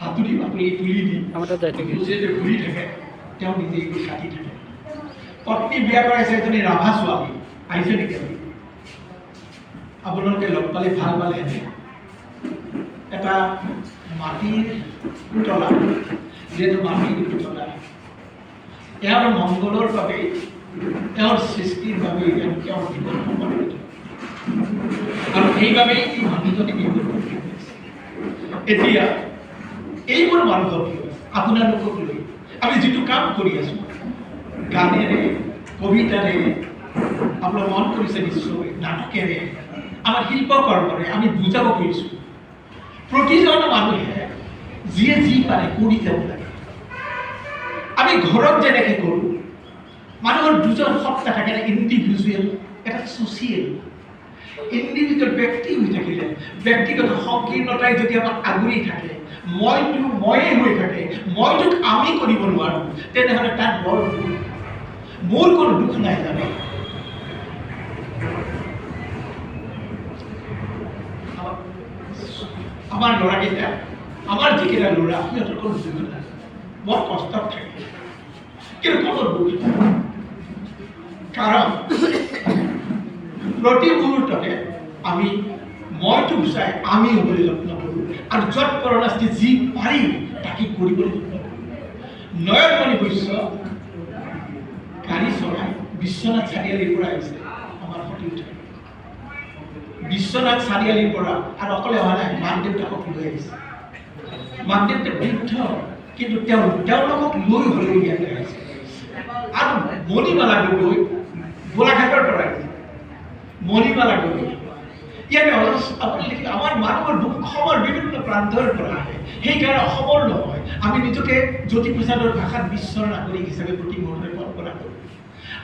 হাতুৰি বাকলি তুলি দি বুজে যে ঘূৰি থাকে তেওঁ নিজে এইবোৰ কাটি থাকে। পত্নী বিয়া কৰাইছে এজনী ৰাভা ছোৱালী, আহিছে নেকি আপুনি? আপোনালোকে লগ পালে ভাল পালে এটা মাটিৰ পুতলা, যিহেতু মাটিৰ পুতলা তেওঁৰ মংগলৰ বাবে, তেওঁৰ সৃষ্টিৰ বাবে তেওঁৰ জীৱন সমৰ্পিত আৰু সেইবাবেই এই মানুহজনে এইবোৰ কৰি আছে। এতিয়া এইবোৰ মানুহৰ আপোনালোকক লৈ আমি যিটো কাম কৰি আছো, গানেৰে কবিতাৰে আপোনাৰ মন কৰিছে নিশ্চয়, নাটকেৰে আমাৰ শিল্পকৰ্মৰে আমি বুজাব খুজিছোঁ প্ৰতিজন মানুহে যিয়ে যি পাৰে কৰি যাব লাগে। আমি ঘৰত যেনেকৈ কৰোঁ, মানুহৰ দুজন সত্তা থাকে, এটা ইণ্ডিভিজুৱেল, এটা ছ'চিয়েল। ইণ্ডিভিজুৱেল ব্যক্তি হৈ থাকিলে ব্যক্তিগত সংকীৰ্ণতাই যদি আমাক আগুৰি থাকে, ময়ে হৈ থাকে, মইটোক আমি কৰিব নোৱাৰোঁ, তেনেহ'লে তাত বৰ দুখ। মোৰ কোনো দুখ নাই জানে। আমাৰ ল'ৰাকেইটা, আমাৰ যিকেইটা ল'ৰা, সিহঁতৰ কোনো দুখ নাই, বৰ কষ্টত থাকে, কিন্তু কোনো দুখ নাই। কাৰণ প্ৰতি মুহূৰ্ততে আমি মইটো গুচাই আমি হ'বলৈ যত্ন কৰোঁ আৰু য'ত পৰণাস্তি যি পাৰি তাকে কৰিবলৈ যত্ন কৰোঁ। নয়নমণি বৈশ্য গাড়ী চলাই বিশ্বনাথ চাৰিআলিৰ পৰা আহিছে আমাৰ সতীৰ্থ। বিশ্বনাথ চাৰিআলিৰ পৰা আৰু অকলে অহা নাই, মাক দেউতাকক লৈ আহিছে। মাক দেউতাক বৃদ্ধ, কিন্তু তেওঁলোকক লৈ হ'লেও ইয়াতে আহিছে। আৰু মণিমালা গগৈ গোলাঘাটৰ পৰা আহিছে। মণিমালা গগৈ ইয়াতে আপুনি লিখিলে আমাৰ মানুহৰ অসমৰ বিভিন্ন প্ৰান্তৰ পৰা আহে, সেইকাৰণে অসমৰ নহয়। আমি নিজকে জ্যোতিপ্ৰসাদৰ ভাষাত বিশ্বৰ নাগৰিক হিচাপে প্ৰতি মুহূৰ্ততে কল্পনা কৰোঁ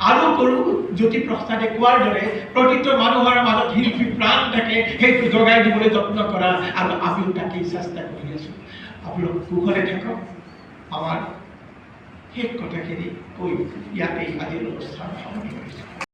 আৰু কৰোঁ জ্যোতিপ্ৰসাদে কোৱাৰ দৰে প্ৰতিটো মানুহৰ মাজত শিল্পী প্ৰাণ থাকে, সেইটো জগাই দিবলৈ যত্ন কৰা, আৰু আমিও তাকেই চেষ্টা কৰি আছোঁ। আপোনালোক কুশলে থাকক। আমাৰ শেষ কথাখিনি কৈ ইয়াতেই আজিৰ অনুষ্ঠান সামৰণি কৰিছোঁ।